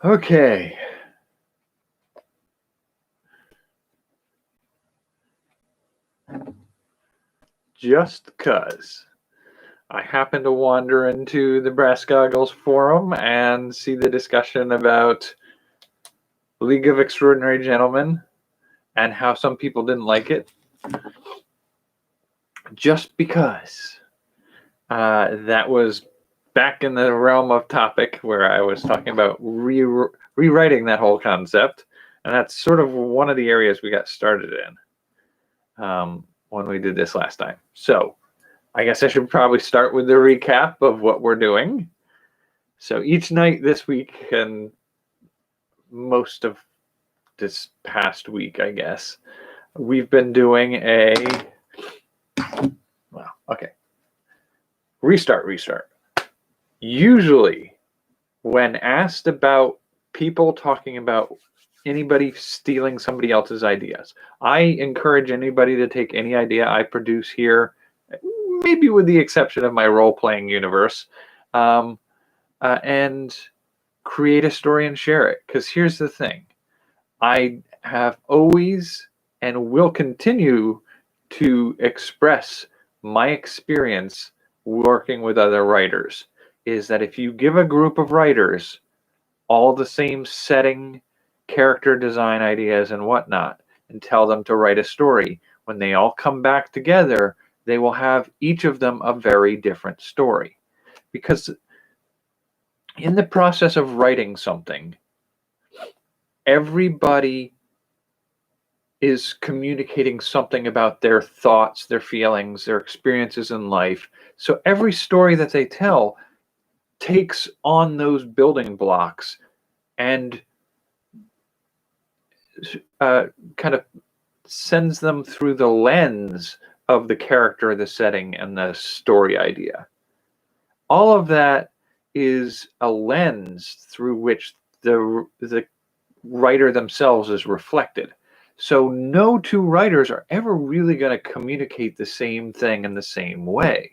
Okay. Just 'cause I happened to wander into the Brass Goggles forum and see the discussion about League of Extraordinary Gentlemen and how some people didn't like it. Just because that was back in the realm of topic where I was talking about rewriting that whole concept. And that's sort of one of the areas we got started in when we did this last time. So I guess I should probably start with the recap of what we're doing. So each night this week and most of this past week, I guess, we've been doing restart. Usually when asked about people talking about anybody stealing somebody else's ideas, I encourage anybody to take any idea I produce here, maybe with the exception of my role-playing universe, and create a story and share it. Because here's the thing. I have always and will continue to express my experience working with other writers is that if you give a group of writers all the same setting, character design ideas and whatnot, and tell them to write a story, when they all come back together, they will have each of them a very different story. Because in the process of writing something, everybody is communicating something about their thoughts, their feelings, their experiences in life. So every story that they tell takes on those building blocks and kind of sends them through the lens of the character, the setting, and the story idea. All of that is a lens through which the writer themselves is reflected. So no two writers are ever really going to communicate the same thing in the same way.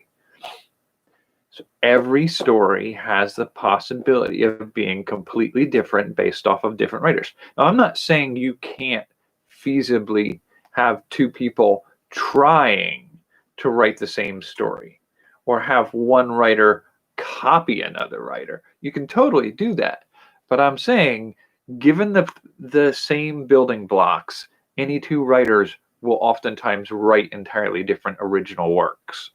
So every story has the possibility of being completely different based off of different writers. Now, I'm not saying you can't feasibly have two people trying to write the same story or have one writer copy another writer. You can totally do that. But I'm saying, given the same building blocks, any two writers will oftentimes write entirely different original works.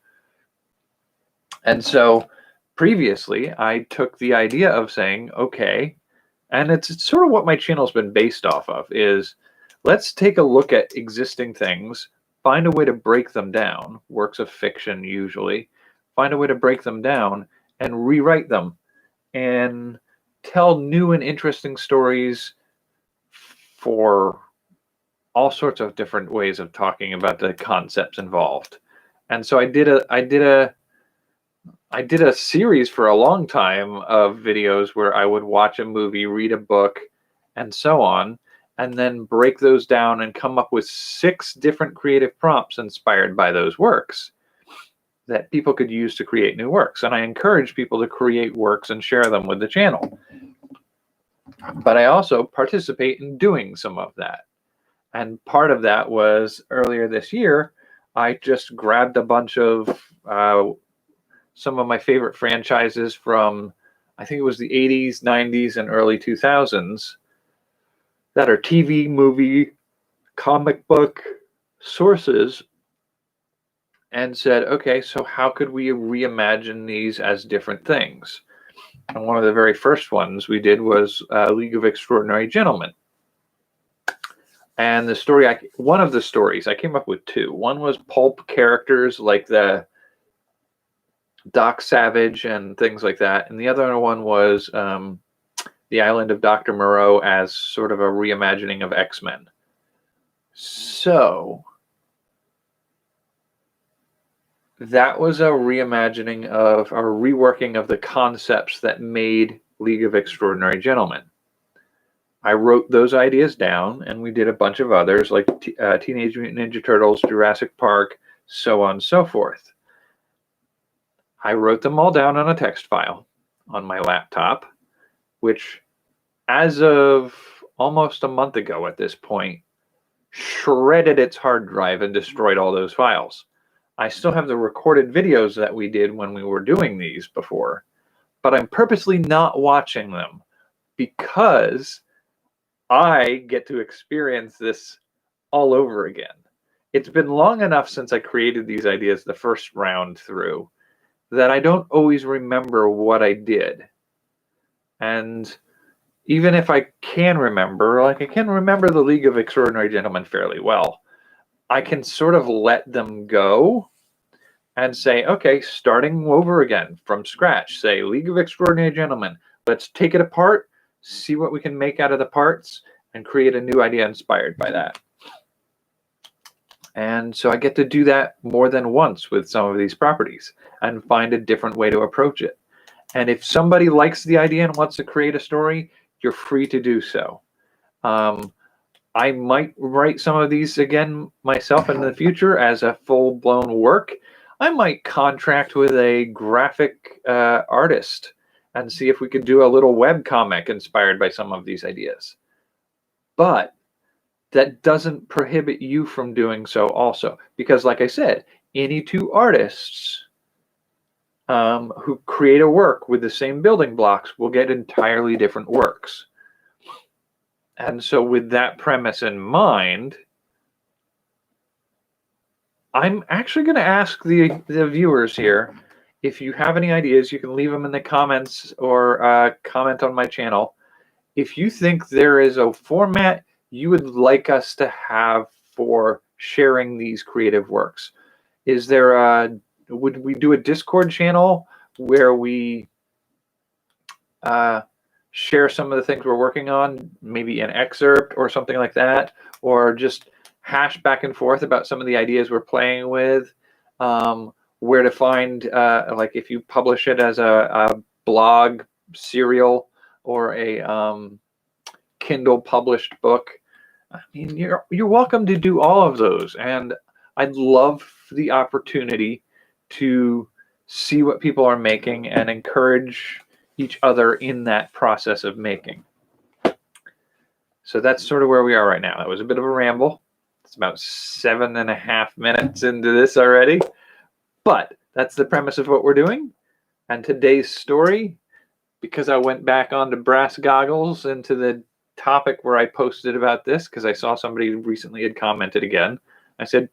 And so previously, I took the idea of saying, okay, and it's sort of what my channel's been based off of, is let's take a look at existing things, find a way to break them down, works of fiction usually, find a way to break them down and rewrite them and tell new and interesting stories for all sorts of different ways of talking about the concepts involved. And so I did a series for a long time of videos where I would watch a movie, read a book, and so on, and then break those down and come up with 6 different creative prompts inspired by those works that people could use to create new works. And I encourage people to create works and share them with the channel. But I also participate in doing some of that. And part of that was earlier this year, I just grabbed a bunch of some of my favorite franchises from, I think it was the 80s, 90s, and early 2000s that are TV, movie, comic book sources, and said, okay, so how could we reimagine these as different things? And one of the very first ones we did was League of Extraordinary Gentlemen. And the story, one of the stories, I came up with 2. One was pulp characters like the Doc Savage and things like that. And the other one was the Island of Dr. Moreau as sort of a reimagining of X-Men. So that was a reimagining of, or reworking of the concepts that made League of Extraordinary Gentlemen. I wrote those ideas down, and we did a bunch of others like Teenage Mutant Ninja Turtles, Jurassic Park, so on and so forth. I wrote them all down on a text file on my laptop, which as of almost a month ago at this point, shredded its hard drive and destroyed all those files. I still have the recorded videos that we did when we were doing these before, but I'm purposely not watching them because I get to experience this all over again. It's been long enough since I created these ideas the first round through that I don't always remember what I did. And even if I can remember, like I can remember the League of Extraordinary Gentlemen fairly well, I can sort of let them go and say, okay, starting over again from scratch, say League of Extraordinary Gentlemen, let's take it apart, see what we can make out of the parts, and create a new idea inspired by that. And so I get to do that more than once with some of these properties and find a different way to approach it. And if somebody likes the idea and wants to create a story, you're free to do so. I might write some of these again myself in the future as a full-blown work. I might contract with a graphic artist and see if we could do a little web comic inspired by some of these ideas. But that doesn't prohibit you from doing so also. Because like I said, any two artists who create a work with the same building blocks will get entirely different works. And so with that premise in mind, I'm actually going to ask the viewers here, if you have any ideas, you can leave them in the comments or comment on my channel. If you think there is a format you would like us to have for sharing these creative works, is there would we do a Discord channel where we share some of the things we're working on, maybe an excerpt or something like that, or just hash back and forth about some of the ideas we're playing with, where to find, like if you publish it as a blog serial or a Kindle published book. I mean, you're welcome to do all of those, and I'd love the opportunity to see what people are making and encourage each other in that process of making. So that's sort of where we are right now. That was a bit of a ramble. It's about 7.5 minutes into this already, but that's the premise of what we're doing. And today's story, because I went back onto brass goggles into the topic where I posted about this, because I saw somebody recently had commented again. I said,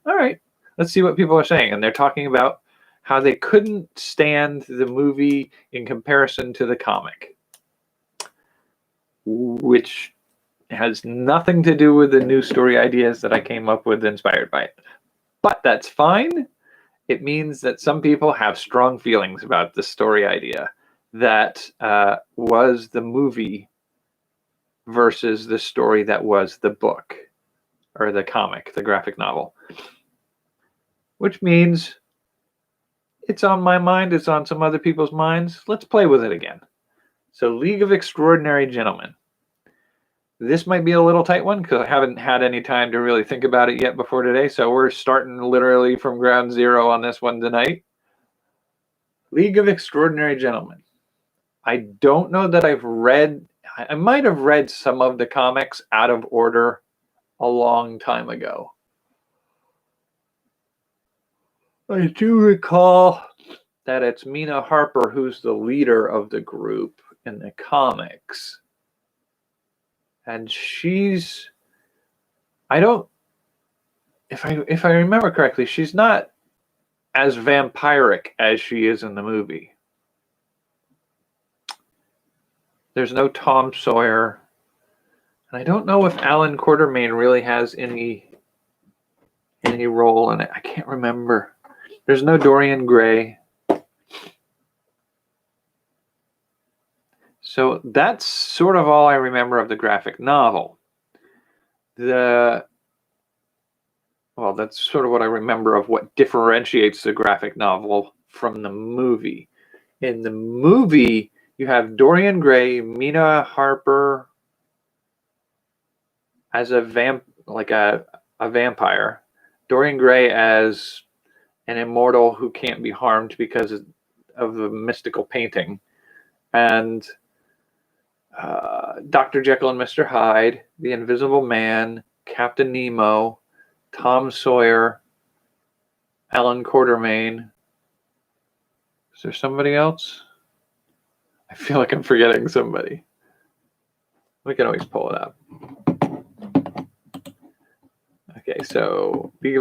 all right, let's see what people are saying. And they're talking about how they couldn't stand the movie in comparison to the comic, which has nothing to do with the new story ideas that I came up with inspired by it. But that's fine. It means that some people have strong feelings about the story idea that was the movie versus the story that was the book or the comic, the graphic novel. Which means it's on my mind, it's on some other people's minds. Let's play with it again. So League of Extraordinary Gentlemen. This might be a little tight one because I haven't had any time to really think about it yet before today. So we're starting literally from ground zero on this one tonight. League of Extraordinary Gentlemen. I don't know that I've read, I might have read some of the comics out of order a long time ago. I do recall that it's Mina Harper who's the leader of the group in the comics. And she's, I don't, if I remember correctly, she's not as vampiric as she is in the movie. There's no Tom Sawyer. And I don't know if Alan Quartermain really has any role in it. I can't remember. There's no Dorian Gray. So that's sort of all I remember of the graphic novel. Well, that's sort of what I remember of what differentiates the graphic novel from the movie. In the movie, you have Dorian Gray, Mina Harper as a vampire, Dorian Gray as an immortal who can't be harmed because of the mystical painting, and Dr. Jekyll and Mr. Hyde, The Invisible Man, Captain Nemo, Tom Sawyer, Alan Quartermain. Is there somebody else? I feel like I'm forgetting somebody. We can always pull it up. Okay, so League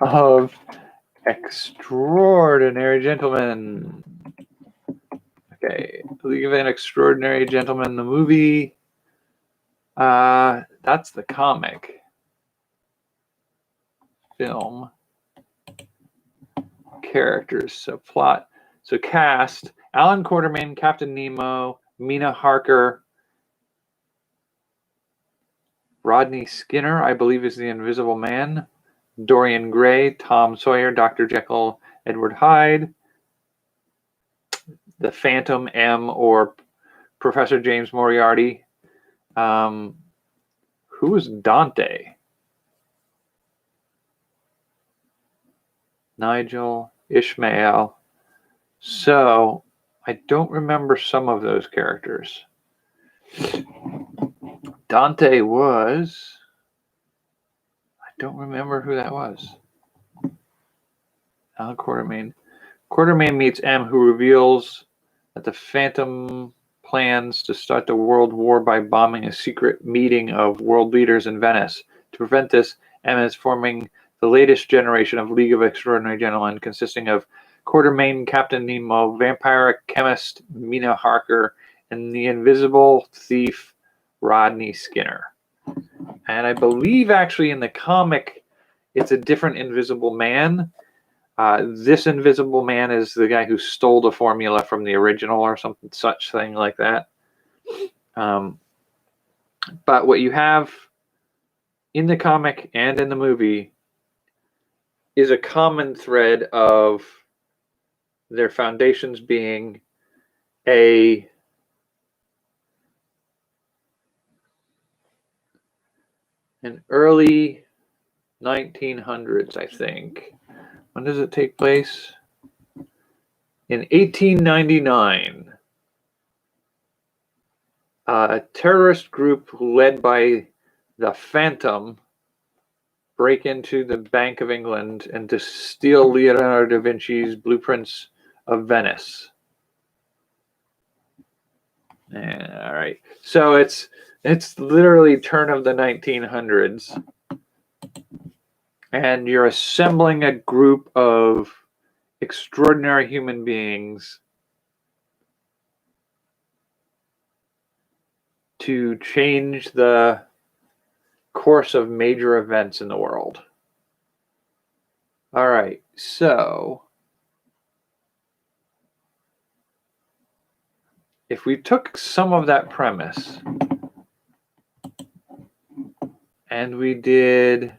of Extraordinary Gentlemen. Okay, League of an Extraordinary Gentlemen, the movie. That's the comic. Film. Characters. So plot. So cast. Alan Quartermain, Captain Nemo, Mina Harker, Rodney Skinner, I believe is the Invisible Man, Dorian Gray, Tom Sawyer, Dr. Jekyll, Edward Hyde, the Phantom M or Professor James Moriarty. Who is Dante? Nigel, Ishmael. So I don't remember some of those characters. Dante was... I don't remember who that was. Alan Quartermain. Quartermain meets M, who reveals that the Phantom plans to start the World War by bombing a secret meeting of world leaders in Venice. To prevent this, M is forming the latest generation of League of Extraordinary Gentlemen, consisting of Quartermain, Captain Nemo, vampire chemist Mina Harker, and the invisible thief Rodney Skinner. And I believe actually in the comic, it's a different Invisible Man. This Invisible Man is the guy who stole the formula from the original or something such thing like that. But what you have in the comic and in the movie is a common thread of their foundations being an early 1900s, I think. When does it take place? In 1899. A terrorist group led by the Phantom break into the Bank of England and to steal Leonardo da Vinci's blueprints of Venice. All right. So it's literally turn of the 1900s. And you're assembling a group of extraordinary human beings to change the course of major events in the world. All right, so if we took some of that premise and we did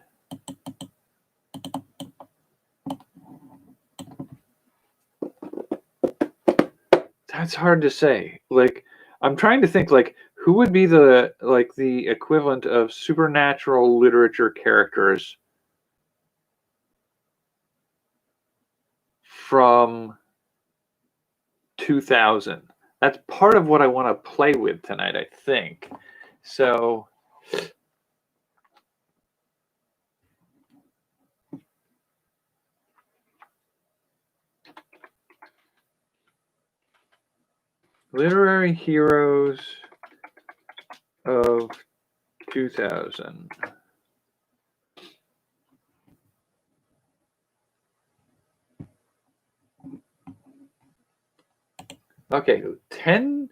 that's hard to say. Like, I'm trying to think, like, who would be the equivalent of supernatural literature characters from 2000? That's part of what I want to play with tonight, I think. So literary heroes of 2000. Okay, 10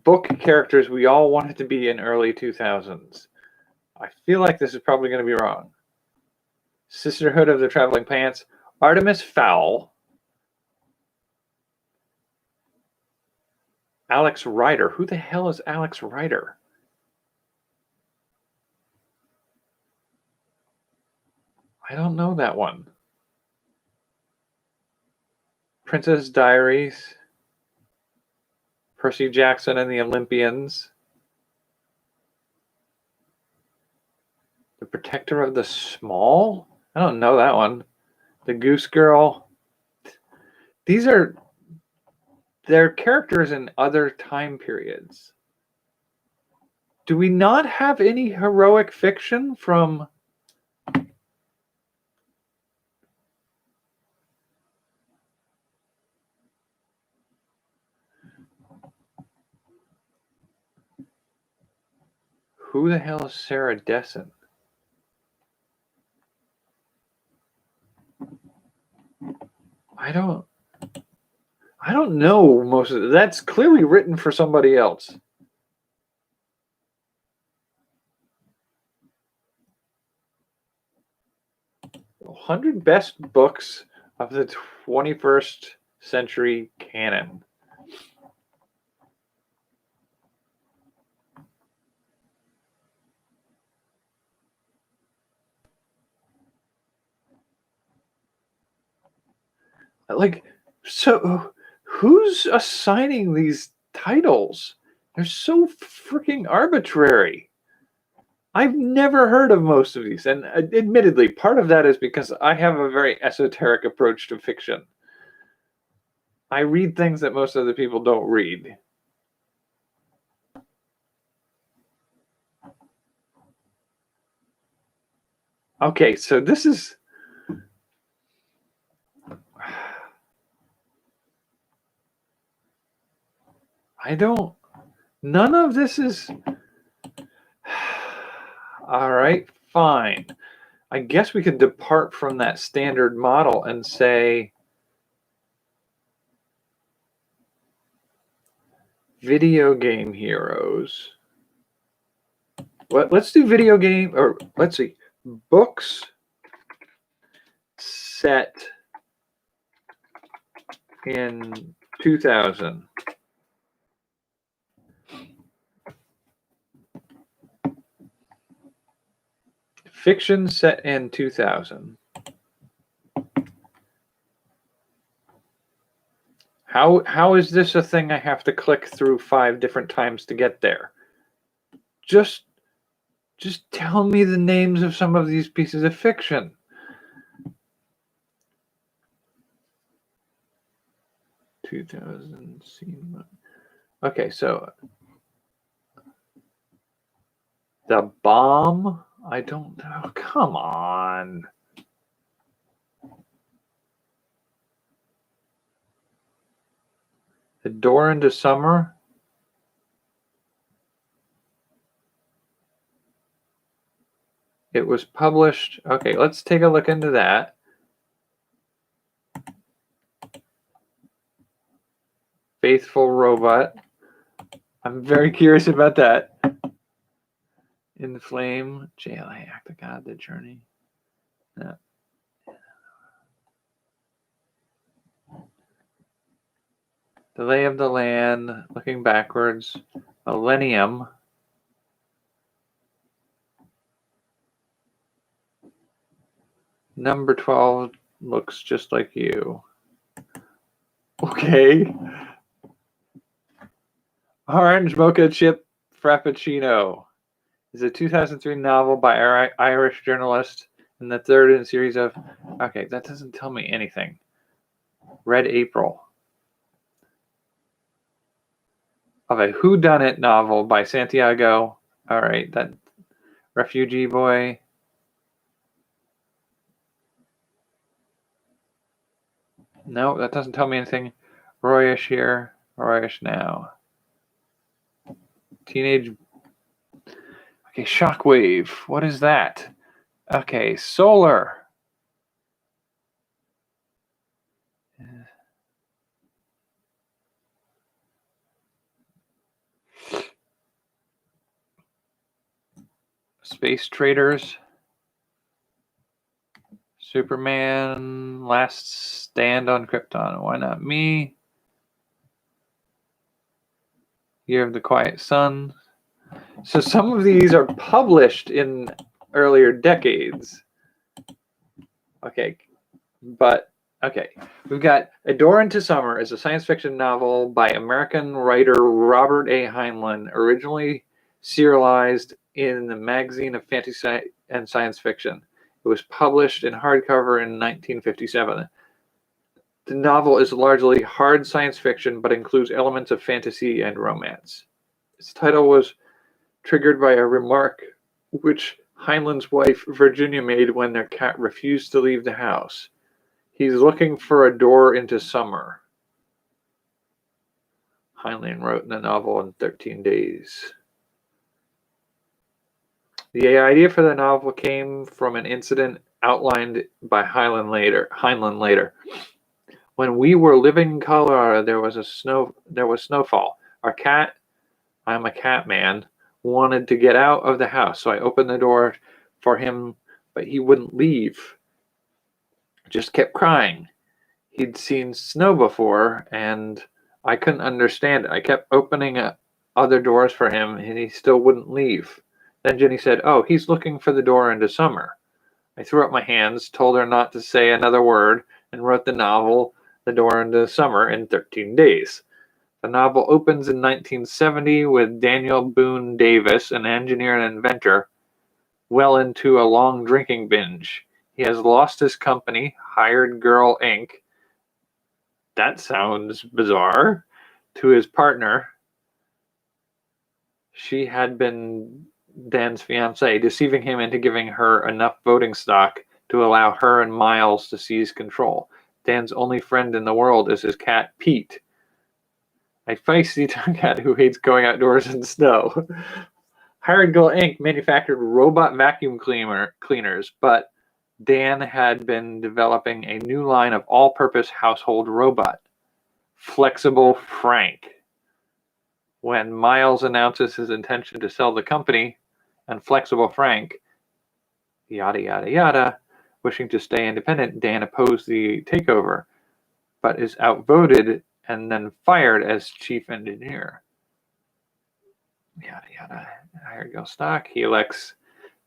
book characters we all wanted to be in early 2000s. I feel like this is probably going to be wrong. Sisterhood of the Traveling Pants, Artemis Fowl, Alex Rider. Who the hell is Alex Rider? I don't know that one. Princess Diaries, Percy Jackson and the Olympians, The Protector of the Small? I don't know that one. The Goose Girl, they're characters in other time periods. Do we not have any heroic fiction from... Who the hell is Sarah Dessen? I don't know most of it. That's clearly written for somebody else. 100 best books of the 21st century canon. Like, so who's assigning these titles? They're so freaking arbitrary. I've never heard of most of these, and admittedly, part of that is because I have a very esoteric approach to fiction. I read things that most other people don't read. Okay, so this is... None of this is... All right, fine. I guess we could depart from that standard model and say video game heroes. Let's do video game, or let's see, books set in 2000. Fiction set in 2000. How is this a thing I have to click through 5 different times to get there? Just tell me the names of some of these pieces of fiction. Okay, so The Bomb. I don't know. Come on. The Door into Summer. It was published. Okay, let's take a look into that. Faithful Robot. I'm very curious about that. In the Flame, JLA, Act of God, The Journey. No. The Lay of the Land, Looking Backwards, Millennium. Number 12 looks just like you. Okay. Orange Mocha Chip Frappuccino is a 2003 novel by Irish journalist and the third in a series of... Okay, that doesn't tell me anything. Red April. Of a whodunit novel by Santiago. All right, that Refugee Boy. No, that doesn't tell me anything. Royish here, Royish now. Teenage... Okay, Shockwave. What is that? Okay, Solar. Space Traders. Superman. Last Stand on Krypton. Why Not Me? Year of the Quiet Sun. So some of these are published in earlier decades. Okay, but okay. We've got A Door into Summer is a science fiction novel by American writer Robert A. Heinlein, originally serialized in the Magazine of Fantasy and Science Fiction. It was published in hardcover in 1957. The novel is largely hard science fiction, but includes elements of fantasy and romance. Its title was triggered by a remark which Heinlein's wife Virginia made when their cat refused to leave the house. He's looking for a door into summer. Heinlein wrote in the novel in 13 days. The idea for the novel came from an incident outlined by Heinlein later. When we were living in Colorado, there was snowfall. Our cat, I'm a cat man, wanted to get out of the house, so I opened the door for him, but he wouldn't leave. Just kept crying. He'd seen snow before, and I couldn't understand it. I kept opening other doors for him, and he still wouldn't leave. Then Jenny said, "Oh, he's looking for the door into summer." I threw up my hands, told her not to say another word, and wrote the novel, The Door into Summer, in 13 days. The novel opens in 1970 with Daniel Boone Davis, an engineer and inventor, well into a long drinking binge. He has lost his company, Hired Girl Inc. That sounds bizarre. To his partner. She had been Dan's fiancée, deceiving him into giving her enough voting stock to allow her and Miles to seize control. Dan's only friend in the world is his cat, Pete, a feisty cat who hates going outdoors in snow. Hired Girl Inc. manufactured robot vacuum cleaners, but Dan had been developing a new line of all-purpose household robot, Flexible Frank. When Miles announces his intention to sell the company, and Flexible Frank, yada yada yada, wishing to stay independent, Dan opposed the takeover, but is outvoted and then fired as chief engineer. Yada yada. Hired Girl stock. He elects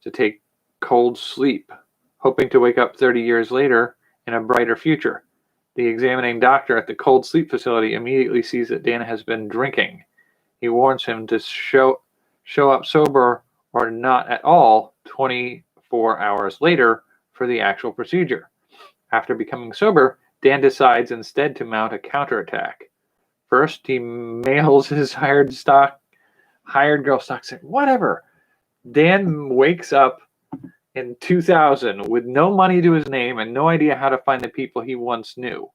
to take cold sleep, hoping to wake up 30 years later in a brighter future. The examining doctor at the cold sleep facility immediately sees that Dan has been drinking. He warns him to show up sober or not at all 24 hours later for the actual procedure. After becoming sober, Dan decides instead to mount a counterattack. First, he mails his hired girl stock saying, whatever. Dan wakes up in 2000 with no money to his name and no idea how to find the people he once knew.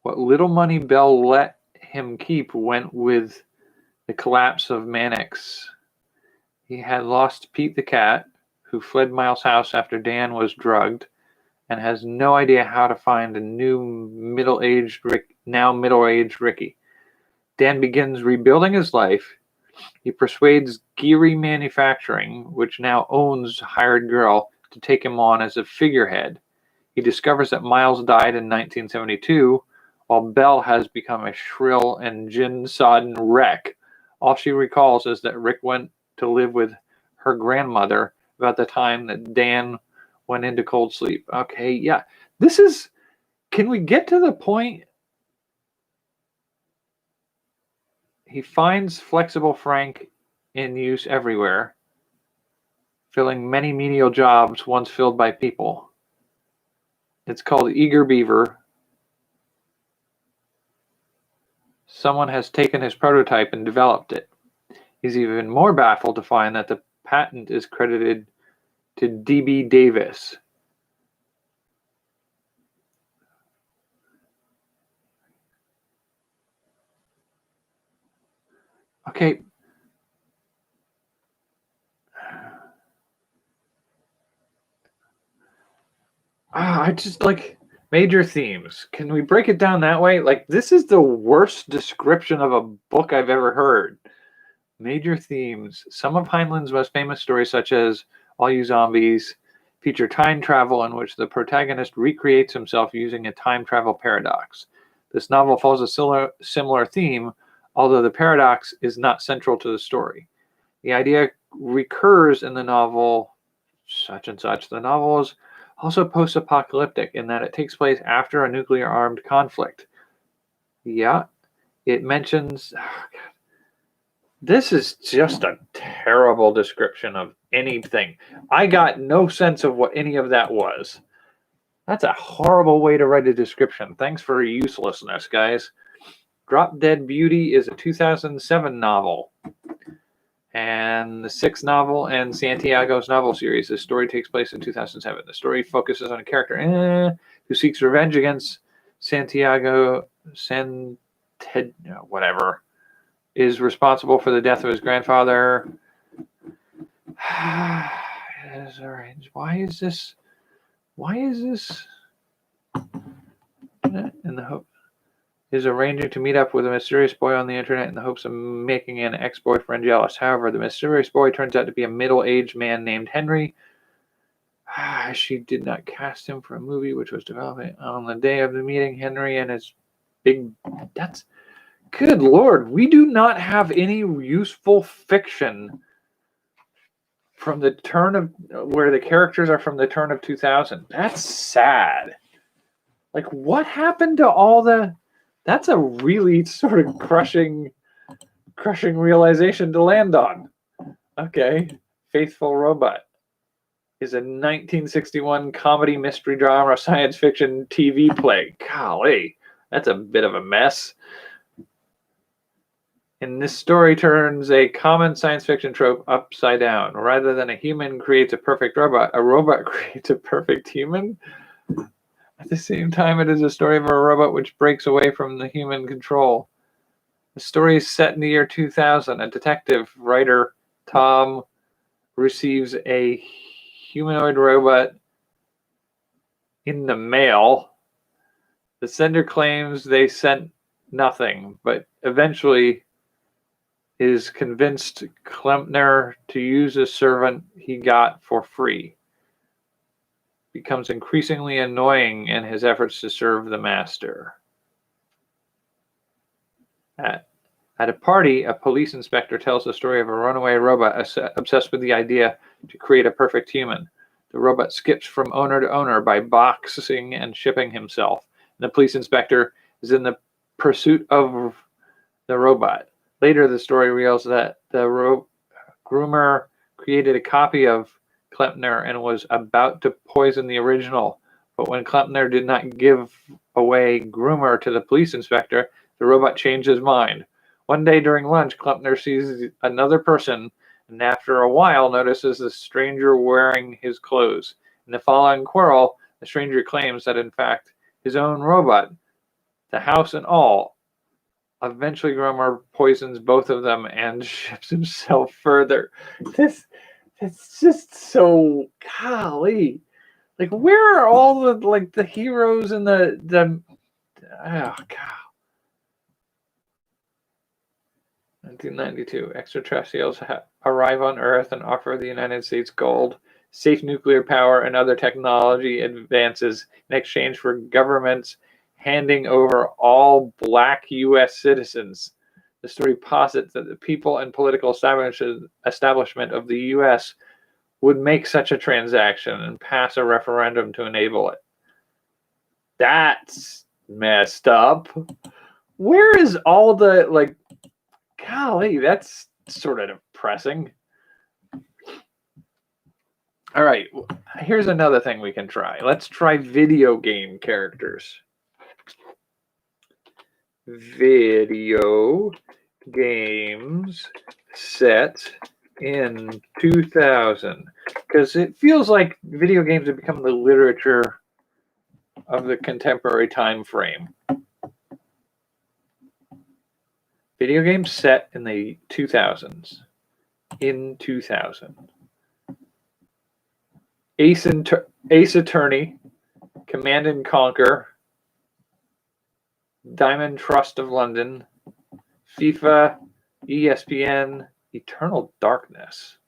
What little money Bell let him keep went with the collapse of Mannix. He had lost Pete the cat, who fled Miles' house after Dan was drugged, and has no idea how to find a new middle-aged Ricky. Dan begins rebuilding his life. He persuades Geary Manufacturing, which now owns Hired Girl, to take him on as a figurehead. He discovers that Miles died in 1972, while Belle has become a shrill and gin-sodden wreck. All she recalls is that Rick went to live with her grandmother about the time that Dan went into cold sleep. Okay, yeah. Can we get to the point? He finds Flexible Frank in use everywhere, filling many menial jobs once filled by people. It's called Eager Beaver. Someone has taken his prototype and developed it. He's even more baffled to find that the patent is credited to D.B. Davis. Okay. I just major themes. Can we break it down that way? This is the worst description of a book I've ever heard. Major themes. Some of Heinlein's most famous stories, such as All You Zombies, feature time travel in which the protagonist recreates himself using a time travel paradox. This novel follows a similar theme, although the paradox is not central to the story. The idea recurs in the novel such and such. The novel is also post-apocalyptic in that it takes place after a nuclear-armed conflict. Yeah, it mentions This is just a terrible description of anything. I got no sense of what any of that was. That's a horrible way to write a description. Thanks for your uselessness, guys. Drop Dead Beauty is a 2007 novel and the sixth novel in Santiago's novel series. The story takes place in 2007. The story focuses on a character who seeks revenge against Santiago whatever is responsible for the death of his grandfather. Why is this in the hope is arranging to meet up with a mysterious boy on the internet in the hopes of making an ex-boyfriend jealous. However, the mysterious boy turns out to be a middle-aged man named Henry. She did not cast him for a movie which was developing on the day of the meeting. Henry and his that's good Lord, we do not have any useful fiction from the turn of where the characters are from the turn of 2000. That's sad. Like, what happened to all the... That's a really sort of crushing realization to land on. Okay. Faithful Robot is a 1961 comedy, mystery, drama, science fiction TV play. Golly, that's a bit of a mess. And this story turns a common science fiction trope upside down. Rather than a human creates a perfect robot, a robot creates a perfect human. At the same time, it is a story of a robot which breaks away from the human control. The story is set in the year 2000. A detective writer, Tom, receives a humanoid robot in the mail. The sender claims they sent nothing, but eventually is convinced Klempner to use a servant he got for free. Becomes increasingly annoying in his efforts to serve the master. At a party, a police inspector tells the story of a runaway robot obsessed with the idea to create a perfect human. The robot skips from owner to owner by boxing and shipping himself. And the police inspector is in the pursuit of the robot. Later, the story reveals that the groomer created a copy of Klempner and was about to poison the original. But when Klempner did not give away groomer to the police inspector, the robot changed his mind. One day during lunch, Klempner sees another person and after a while notices the stranger wearing his clothes. In the following quarrel, the stranger claims that in fact his own robot, the house and all. Eventually, Groomer poisons both of them and ships himself further. It's just so golly. Like, where are all the heroes and the oh god. 1992, extraterrestrials arrive on Earth and offer the United States gold, safe nuclear power, and other technology advances in exchange for governments handing over all black U.S. citizens. The story posits that the people and political establishment of the U.S. would make such a transaction and pass a referendum to enable it. That's messed up. Where is all the, golly, that's sort of depressing. All right, here's another thing we can try. Let's try video game characters. Video games set in 2000. Because it feels like video games have become the literature of the contemporary time frame. Video games set in the 2000s. In 2000. Ace Attorney, Command and Conquer, Diamond Trust of London, FIFA, ESPN, Eternal Darkness,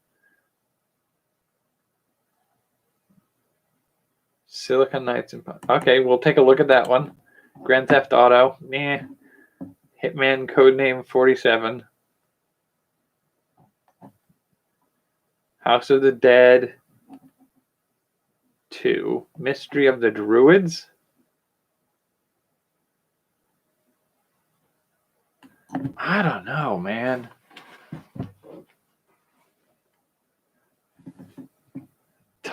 Silicon Knights and... Okay, we'll take a look at that one. Grand Theft Auto, Hitman Codename 47, House of the Dead 2, Mystery of the Druids. I don't know, man.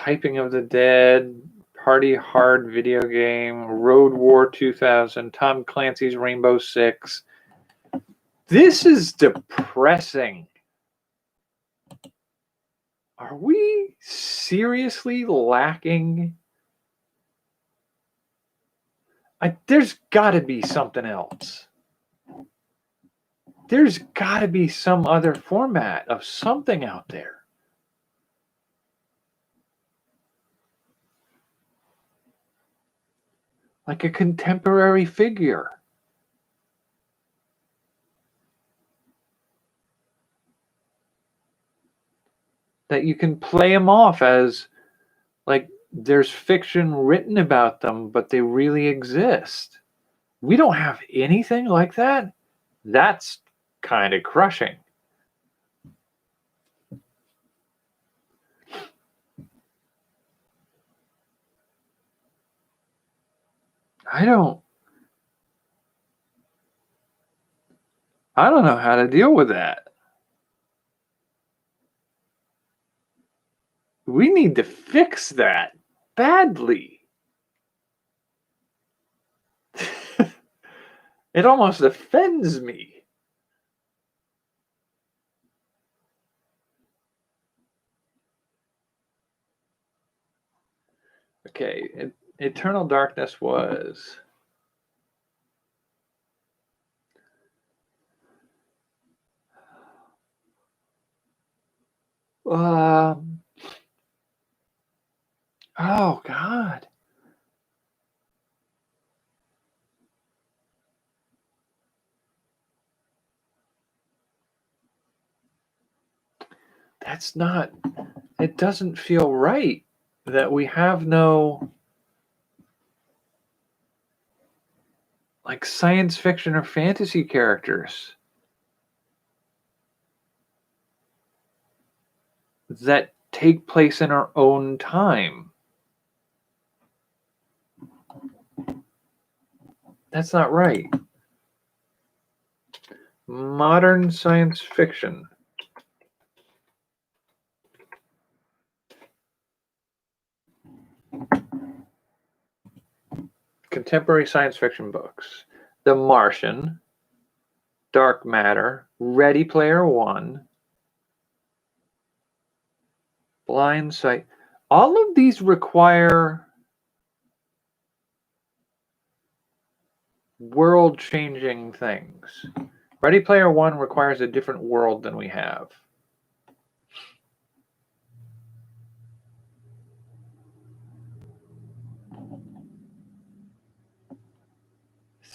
Typing of the Dead, Party Hard video game, Road War 2000, Tom Clancy's Rainbow Six. This is depressing. Are we seriously lacking? There's got to be something else. There's got to be some other format of something out there. Like a contemporary figure. That you can play them off as, like, there's fiction written about them, but they really exist. We don't have anything like that. That's kind of crushing. I don't know how to deal with that. We need to fix that badly. It almost offends me. Okay, Eternal Darkness was... oh, God. That's not... It doesn't feel right that we have no... like science fiction or fantasy characters that take place in our own time. That's not right. Modern science fiction. Contemporary science fiction books. The Martian, Dark Matter, Ready Player One, Blind Sight. All of these require world-changing things. Ready Player One requires a different world than we have.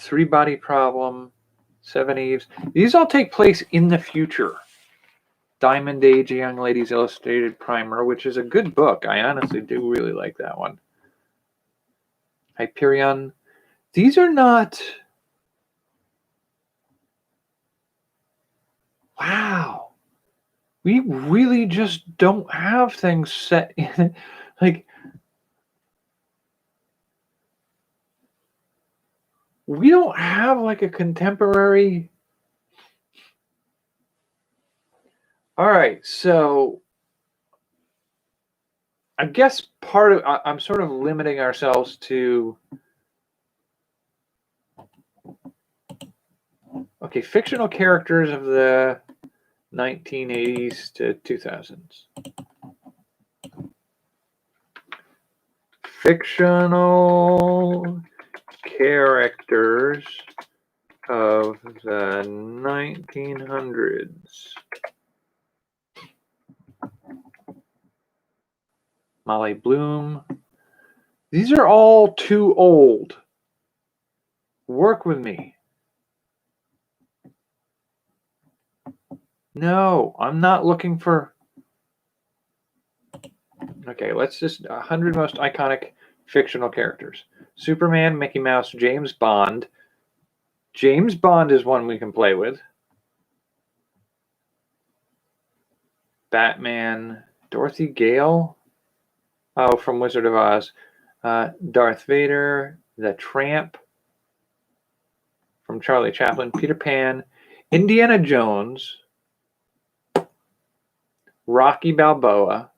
Three Body Problem, Seven Eves. These all take place in the future. Diamond Age, A Young Lady's Illustrated Primer, which is a good book. I honestly do really like that one. Hyperion. These are not... wow. We really just don't have things set in... like... we don't have like a contemporary... all right, so I guess part of... I'm sort of limiting ourselves to... okay, fictional characters of the 1980s to 2000s. Fictional characters of the 1900s. Molly Bloom. These are all too old. Work with me. No, I'm not looking for... okay, let's just... 100 most iconic fictional characters. Superman, Mickey Mouse, James Bond. James Bond is one we can play with. Batman, Dorothy Gale. Oh, from Wizard of Oz. Darth Vader, The Tramp from Charlie Chaplin, Peter Pan, Indiana Jones, Rocky Balboa,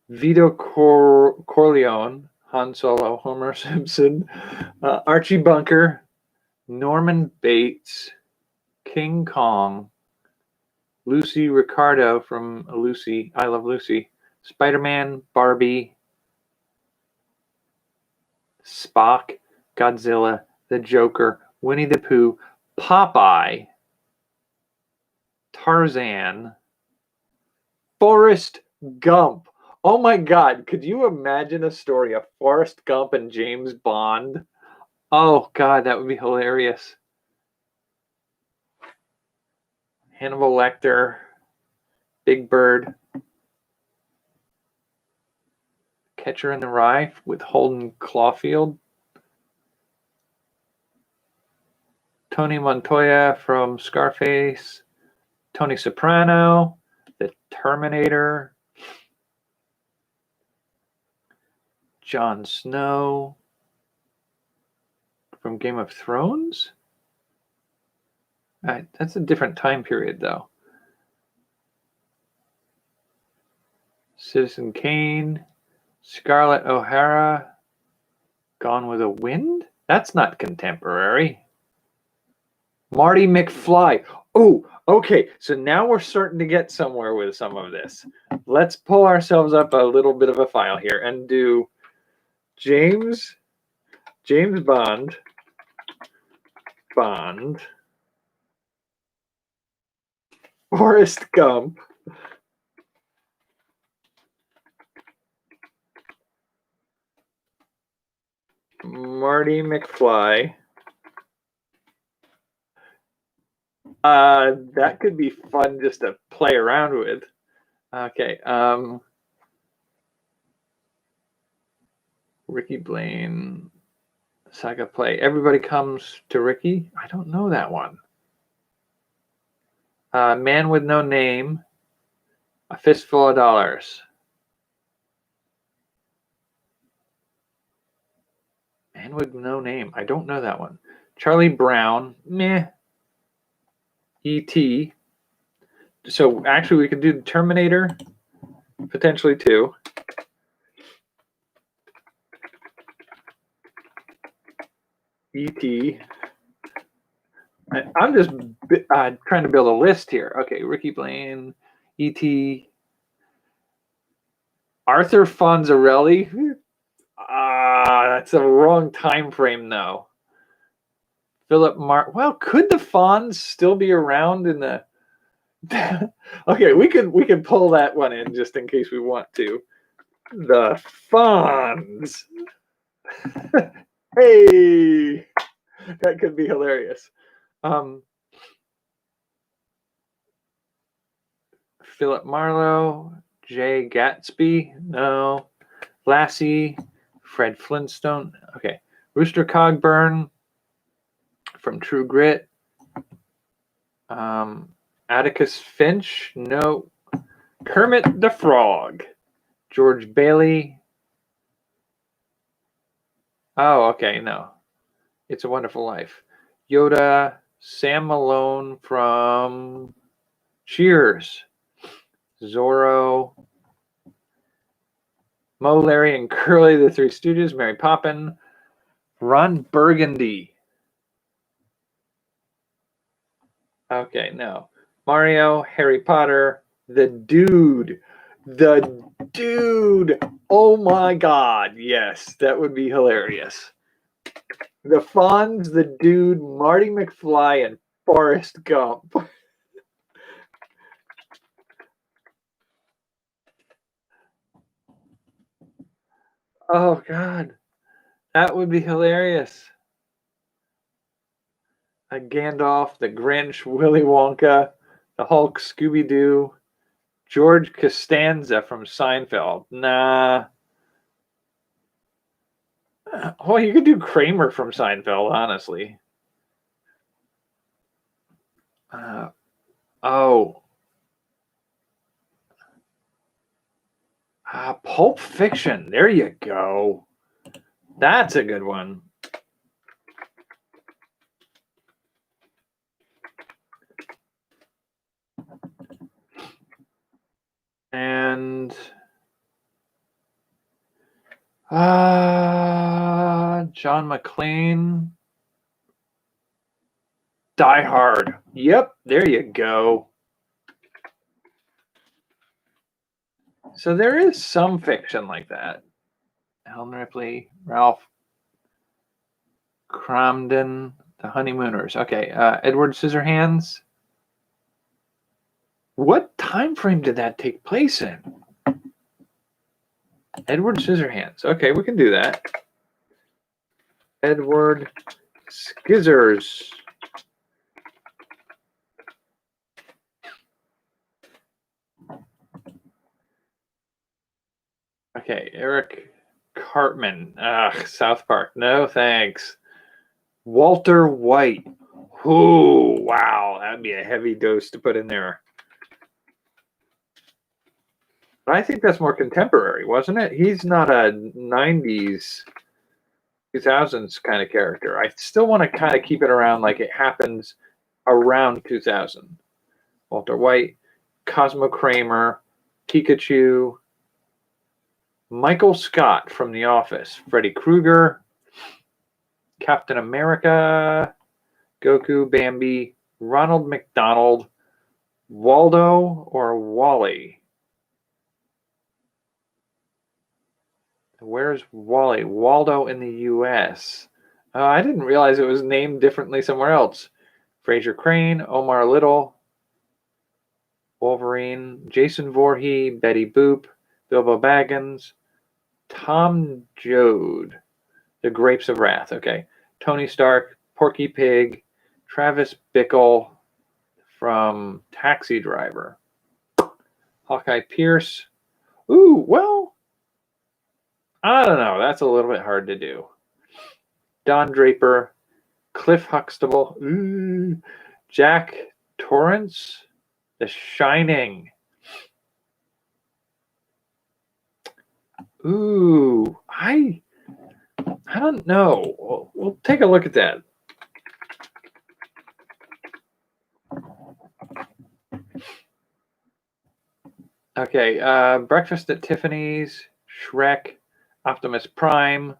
Vito Corleone, Han Solo, Homer Simpson, Archie Bunker, Norman Bates, King Kong, Lucy Ricardo from Lucy, I Love Lucy, Spider-Man, Barbie, Spock, Godzilla, the Joker, Winnie the Pooh, Popeye, Tarzan, Forrest Gump. Oh my God, could you imagine a story of Forrest Gump and James Bond? Oh God, that would be hilarious. Hannibal Lecter, Big Bird, Catcher in the Rye with Holden Caulfield, Tony Montoya from Scarface, Tony Soprano, The Terminator, Jon Snow from Game of Thrones? That's a different time period, though. Citizen Kane, Scarlett O'Hara, Gone with the Wind? That's not contemporary. Marty McFly. Oh, okay. So now we're starting to get somewhere with some of this. Let's pull ourselves up a little bit of a file here and do James Bond, Forrest Gump, Marty McFly. That could be fun just to play around with. Okay. Ricky Blaine, Saga Play. Everybody Comes to Ricky. I don't know that one. Man with No Name. A Fistful of Dollars. Man with No Name. I don't know that one. Charlie Brown. Meh. E.T. So actually, we could do Terminator, potentially too. E.T. I'm just trying to build a list here. Okay, Ricky Blaine, E.T. Arthur Fonzarelli. That's a wrong time frame, though. Well, could the Fonz still be around in the? Okay, we could pull that one in just in case we want to. The Fonz. Hey, that could be hilarious. Philip Marlowe, Jay Gatsby, no. Lassie, Fred Flintstone. Okay, Rooster Cogburn from True Grit. Atticus Finch, no. Kermit the Frog, George Bailey. Oh, okay, no. It's a Wonderful Life. Yoda, Sam Malone from Cheers. Zorro, Moe, Larry, and Curly, the Three Stooges, Mary Poppin, Ron Burgundy. Okay, no. Mario, Harry Potter, The Dude. The Dude. Oh my God. Yes, that would be hilarious. The Fonz, The Dude, Marty McFly, and Forrest Gump. Oh God. That would be hilarious. Gandalf, the Grinch, Willy Wonka, the Hulk, Scooby-Doo, George Costanza from Seinfeld. Nah. Well, you could do Kramer from Seinfeld, honestly. Pulp Fiction. There you go. That's a good one. And John McClane. Die Hard. Yep, there you go. So there is some fiction like that. Helen Ripley, Ralph Cramden, The Honeymooners. Okay, Edward Scissorhands. What time frame did that take place in? Edward Scissorhands. Okay, we can do that. Edward Skizzers. Okay, Eric Cartman. South Park. No, thanks. Walter White. Ooh, wow. That'd be a heavy dose to put in there. But I think that's more contemporary, wasn't it? He's not a 90s, 2000s kind of character. I still want to kind of keep it around like it happens around 2000. Walter White, Cosmo Kramer, Pikachu, Michael Scott from The Office, Freddy Krueger, Captain America, Goku, Bambi, Ronald McDonald, Waldo, or Wally? Where's Wally? Waldo in the U.S. I didn't realize it was named differently somewhere else. Fraser Crane, Omar Little, Wolverine, Jason Voorhees, Betty Boop, Bilbo Baggins, Tom Joad, The Grapes of Wrath. Okay. Tony Stark, Porky Pig, Travis Bickle from Taxi Driver, Hawkeye Pierce. Ooh, well, I don't know. That's a little bit hard to do. Don Draper, Cliff Huxtable, Jack Torrance, The Shining. Ooh, I don't know. We'll take a look at that. Okay, Breakfast at Tiffany's, Shrek, Optimus Prime,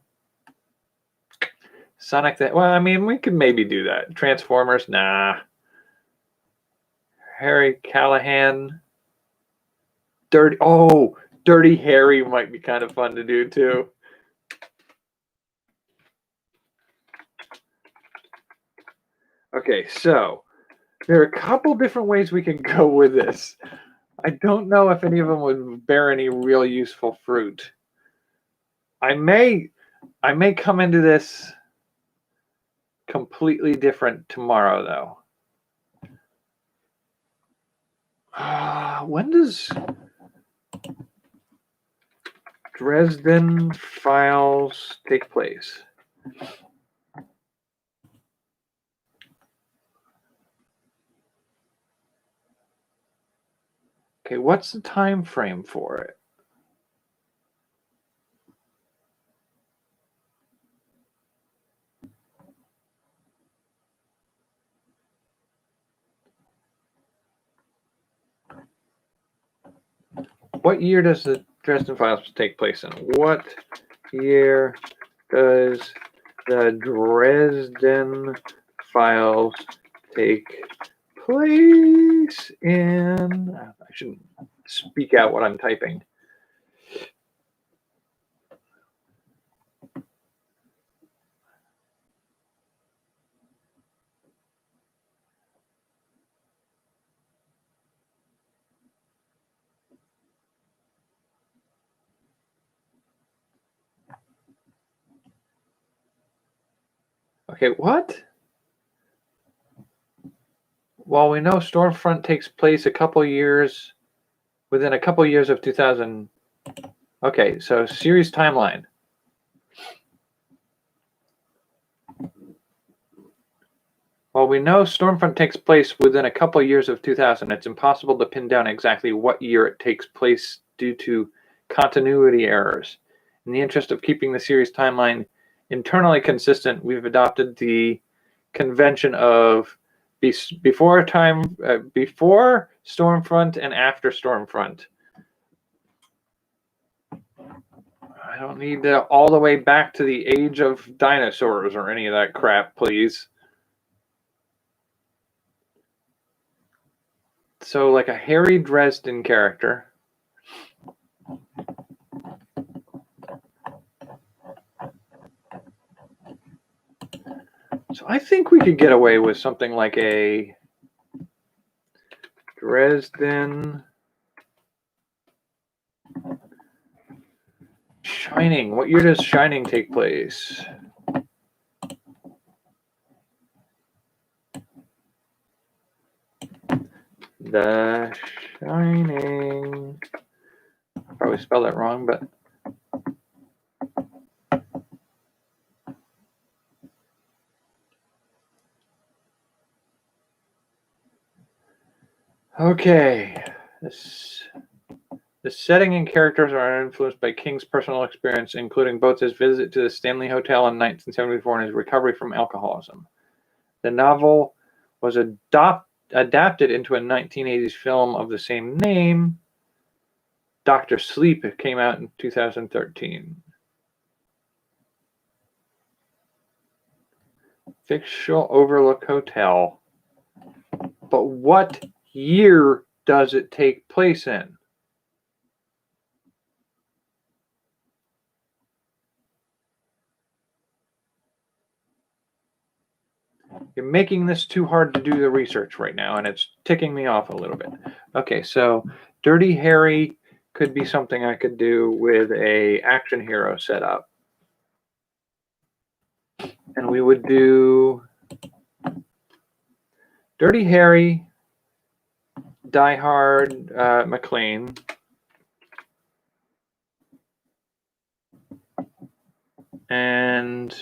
Sonic. Well, I mean, we could maybe do that. Transformers, nah. Harry Callahan, Dirty Harry might be kind of fun to do too. Okay, so there are a couple different ways we can go with this. I don't know if any of them would bear any real useful fruit. I may come into this completely different tomorrow, though. When does Dresden Files take place? Okay, what's the time frame for it? What year does the Dresden Files take place in? What year does the Dresden Files take place in? I shouldn't speak out what I'm typing. Okay, what? Well, we know Stormfront takes place within a couple years of 2000. Okay, so series timeline. While we know Stormfront takes place within a couple years of 2000, it's impossible to pin down exactly what year it takes place due to continuity errors. In the interest of keeping the series timeline internally consistent, we've adopted the convention of before Stormfront and after Stormfront. I don't need to all the way back to the age of dinosaurs or any of that crap, please. So, like a Harry Dresden character. So I think we could get away with something like a Dresden Shining. What year does Shining take place? The Shining. I probably spelled that wrong, but okay. The setting and characters are influenced by King's personal experience, including both his visit to the Stanley Hotel in 1974 and his recovery from alcoholism. The novel was adapted into a 1980s film of the same name. Dr. Sleep came out in 2013. Fictional Overlook Hotel. But what year does it take place in? You're making this too hard to do the research right now, and it's ticking me off a little bit. Okay, so Dirty Harry could be something I could do with a action hero setup. And we would do Dirty Harry, Die Hard, McClane. And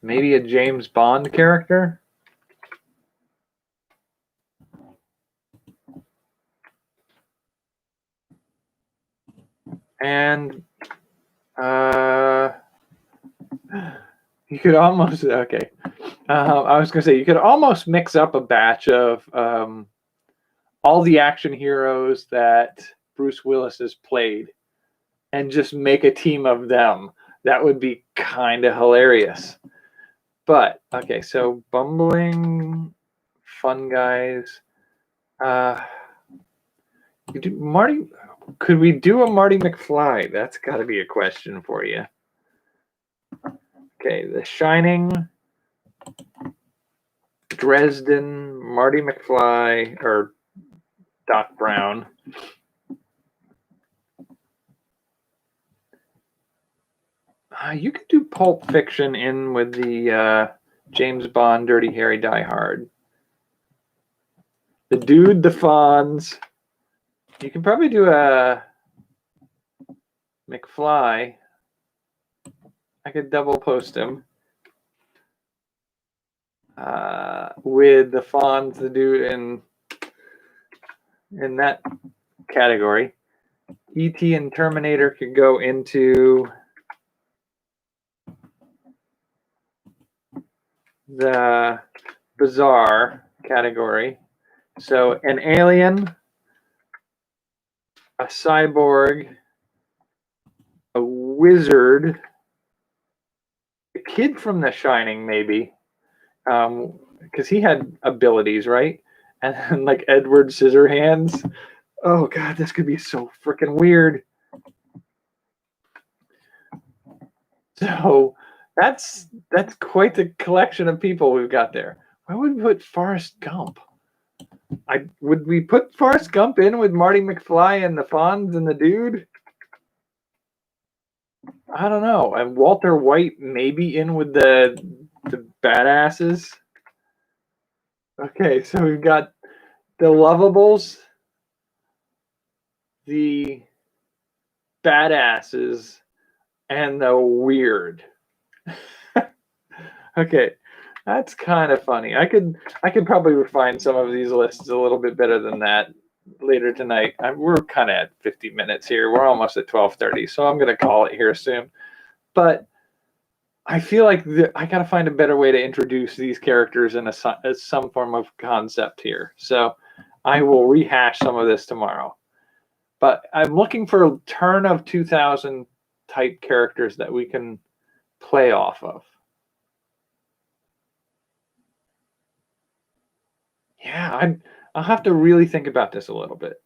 maybe a James Bond character. And you could almost, okay. I was going to say, you could almost mix up a batch of all the action heroes that Bruce Willis has played and just make a team of them. That would be kind of hilarious. But, okay, so bumbling, fun guys. Marty, could we do a Marty McFly? That's got to be a question for you. Okay, The Shining, Dresden, Marty McFly, or Doc Brown. You could do Pulp Fiction in with the James Bond, Dirty Harry, Die Hard. The Dude, the Fonz. You can probably do a McFly. I could double post him with the Fonz, the Dude, in that category. E.T. and Terminator could go into the bizarre category. So an alien, a cyborg, a wizard, a kid from The Shining, maybe, because he had abilities, right? And then like Edward Scissorhands. Oh God, this could be so freaking weird. So that's quite the collection of people we've got there. Why would we put Forrest Gump? Would we put Forrest Gump in with Marty McFly and the Fonz and the Dude? I don't know. And Walter White maybe in with the badasses. Okay, so we've got the Lovables, the badasses, and the weird. Okay, that's kind of funny. I could probably refine some of these lists a little bit better than that later tonight. We're kind of at 50 minutes here. We're almost at 12:30, so I'm going to call it here soon. But I feel like I got to find a better way to introduce these characters in some form of concept here. So I will rehash some of this tomorrow. But I'm looking for turn of 2000 type characters that we can play off of. Yeah, I'll have to really think about this a little bit.